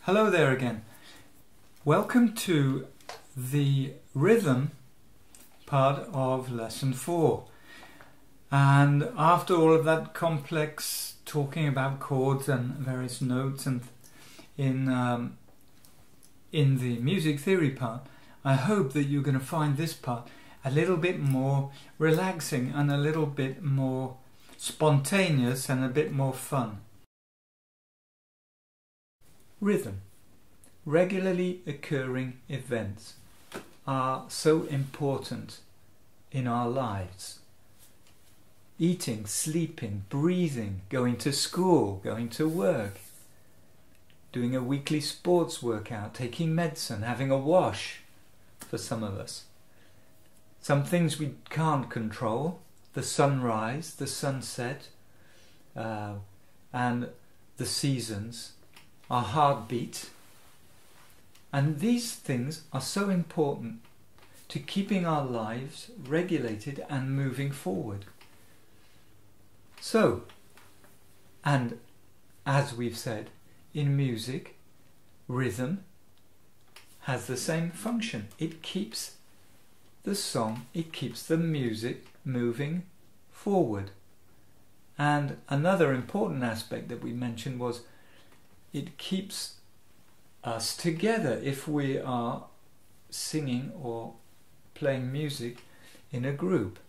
Hello there again. Welcome to the rhythm part of lesson 4. And after all of that complex talking about chords and various notes and in the music theory part, I hope that you're going to find this part a little bit more relaxing and a little bit more spontaneous and a bit more fun. Rhythm. Regularly occurring events are so important in our lives. Eating, sleeping, breathing, going to school, going to work, doing a weekly sports workout, taking medicine, having a wash for some of us. Some things we can't control, the sunrise, the sunset, and the seasons, our heartbeat. And these things are so important to keeping our lives regulated and moving forward. So, and as we've said, in music, rhythm has the same function. It keeps the song, it keeps the music moving forward. And another important aspect that we mentioned was it keeps us together if we are singing or playing music in a group.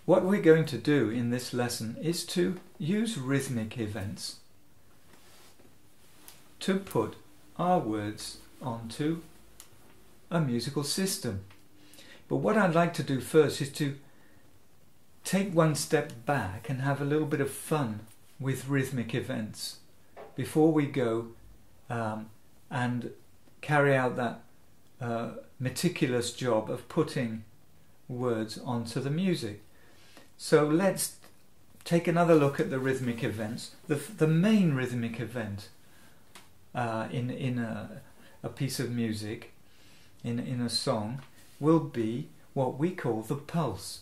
What we're going to do in this lesson is to use rhythmic events to put our words onto a musical system. But what I'd like to do first is to take one step back and have a little bit of fun with rhythmic events before we go and carry out that meticulous job of putting words onto the music. So let's take another look at the rhythmic events. The main rhythmic event in a piece of music, in a song, will be what we call the pulse.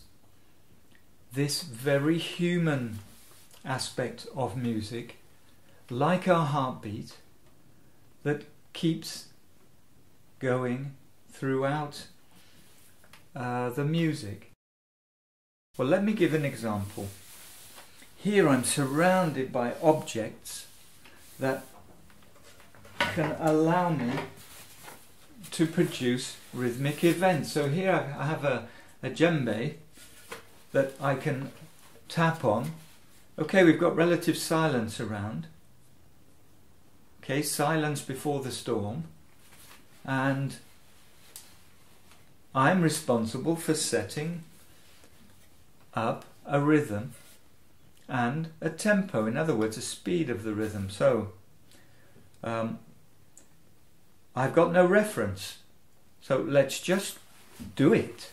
This very human aspect of music, like our heartbeat, that keeps going throughout the music. Well, let me give an example. Here I'm surrounded by objects that can allow me to produce rhythmic events. So here I have a djembe that I can tap on. Okay, we've got relative silence around. Okay, silence before the storm, and I'm responsible for setting up a rhythm and a tempo, in other words a speed of the rhythm. So I've got no reference, so let's just do it.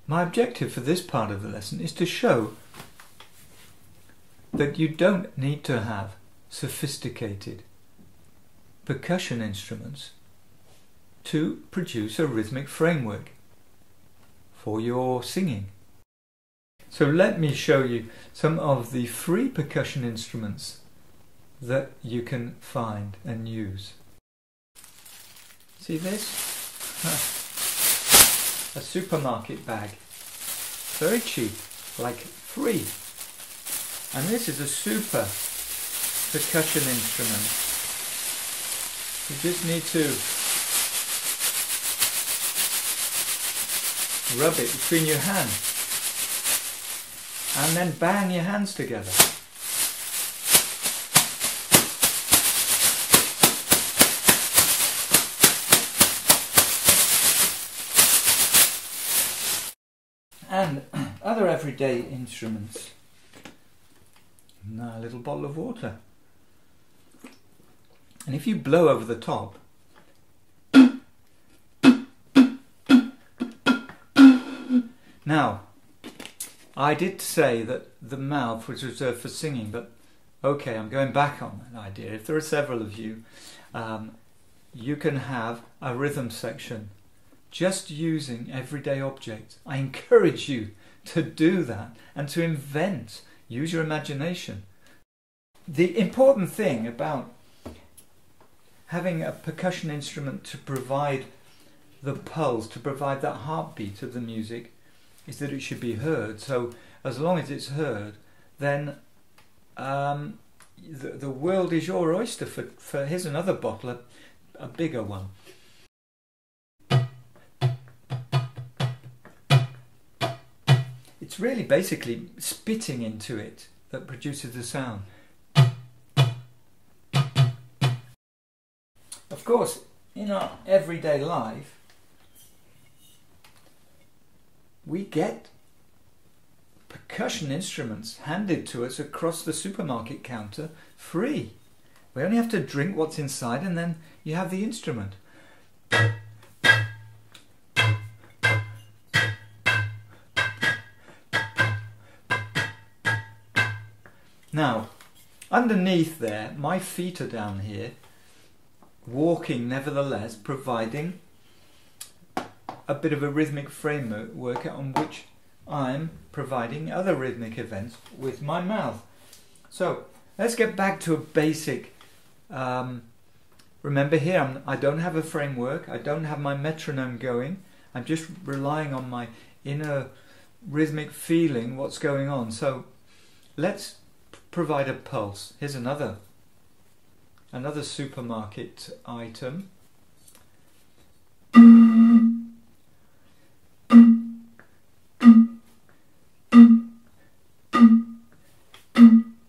My objective for this part of the lesson is to show that you don't need to have sophisticated percussion instruments to produce a rhythmic framework for your singing. So let me show you some of the free percussion instruments that you can find and use. See this? A supermarket bag, very cheap, like free. And this is a super percussion instrument. You just need to rub it between your hands and then bang your hands together. And other everyday instruments. Now a little bottle of water. And if you blow over the top, now I did say that the mouth was reserved for singing, but okay, I'm going back on that idea. If there are several of you, you can have a rhythm section just using everyday objects. I encourage you to do that and to invent, use your imagination. The important thing about having a percussion instrument to provide the pulse, to provide that heartbeat of the music, is that it should be heard. So as long as it's heard, then the world is your oyster for here's another bottle, a bigger one. It's really basically spitting into it that produces the sound. Of course, in our everyday life, we get percussion instruments handed to us across the supermarket counter free. We only have to drink what's inside and then you have the instrument. Now, underneath there, my feet are down here, walking nevertheless, providing a bit of a rhythmic framework on which I'm providing other rhythmic events with my mouth. So let's get back to a basic. Remember here, I don't have a framework, I don't have my metronome going, I'm just relying on my inner rhythmic feeling what's going on. So let's provide a pulse. Here's another supermarket item.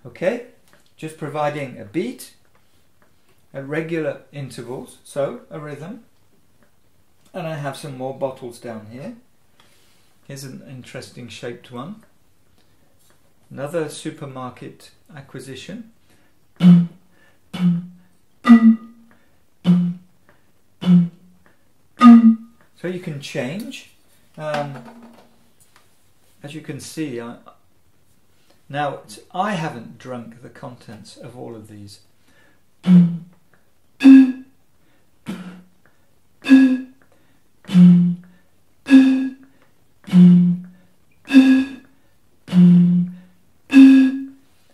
Okay, just providing a beat at regular intervals, so a rhythm. And I have some more bottles down here. Here's an interesting shaped one. Another supermarket acquisition. So you can change. As you can see, now I haven't drunk the contents of all of these.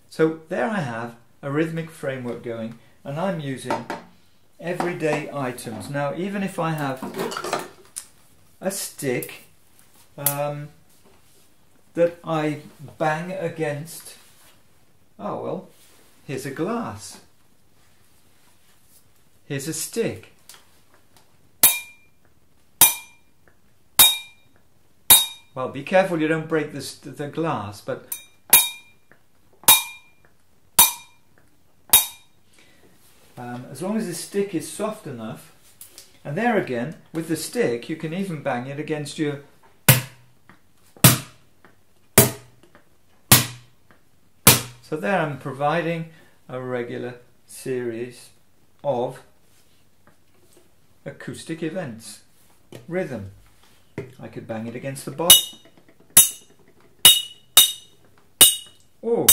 So there I have a rhythmic framework going, and I'm using everyday items. Now, even if I have a stick that I bang against, oh well, here's a glass, here's a stick. Well, be careful you don't break the glass, but as long as the stick is soft enough, and there again, with the stick, you can even bang it against your... So there I'm providing a regular series of acoustic events. Rhythm. I could bang it against the bottom. Oh,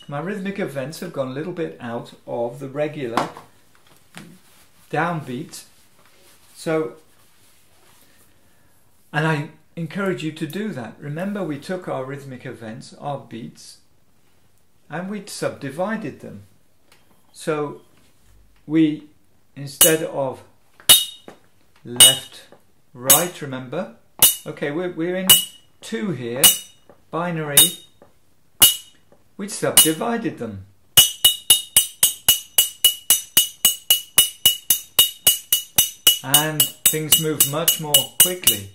my rhythmic events have gone a little bit out of the regular downbeat. So, and I encourage you to do that. Remember, we took our rhythmic events, our beats, and we subdivided them. So we, instead of left, right, remember, okay, we're in 2 here, binary, we subdivided them. And things move much more quickly.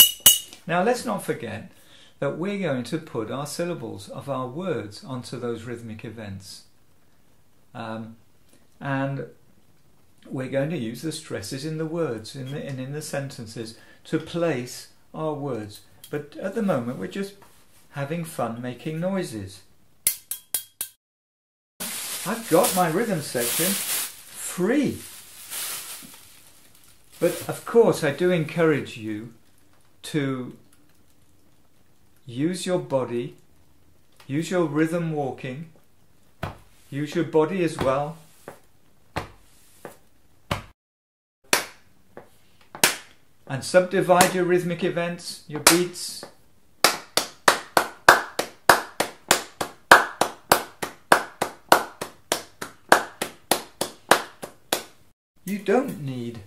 Now let's not forget that we're going to put our syllables of our words onto those rhythmic events. And we're going to use the stresses in the words, in the sentences, to place our words. but at the moment we're just having fun making noises. I've got my rhythm section free. But of course I do encourage you to use your body, use your rhythm walking, use your body as well. And subdivide your rhythmic events, your beats. You don't need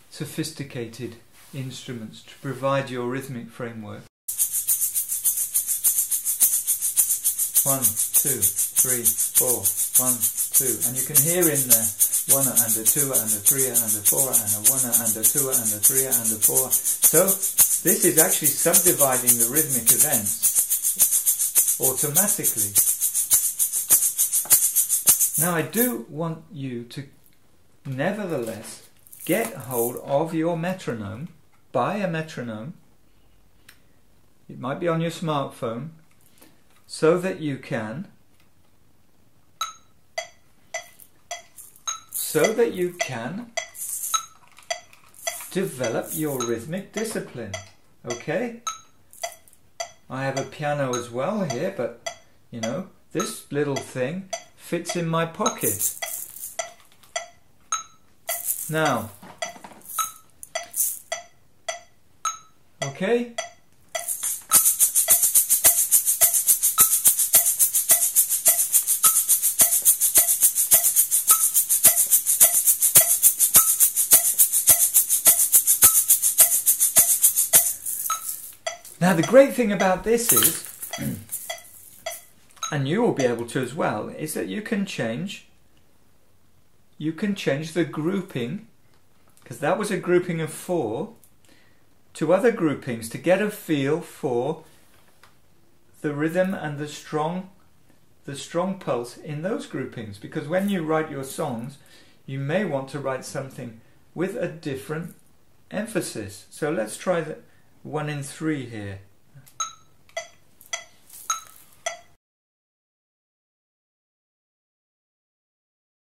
sophisticated instruments to provide your rhythmic framework. 1, 2, 3, 4, 1, 2, and you can hear in there 1 and a 2 and a 3 and a 4 and a 1 and a 2 and a 3 and a 4. So this is actually subdividing the rhythmic events automatically. Now I do want you to nevertheless get hold of your metronome, buy a metronome, it might be on your smartphone, so that you can develop your rhythmic discipline. Okay? I have a piano as well here, but you know, this little thing fits in my pocket. Now, okay? Now the great thing about this is, and you will be able to as well, is that you can change the grouping, because that was a grouping of 4, to other groupings to get a feel for the rhythm and the strong pulse in those groupings. Because when you write your songs, you may want to write something with a different emphasis. So let's try the 1 in 3 here.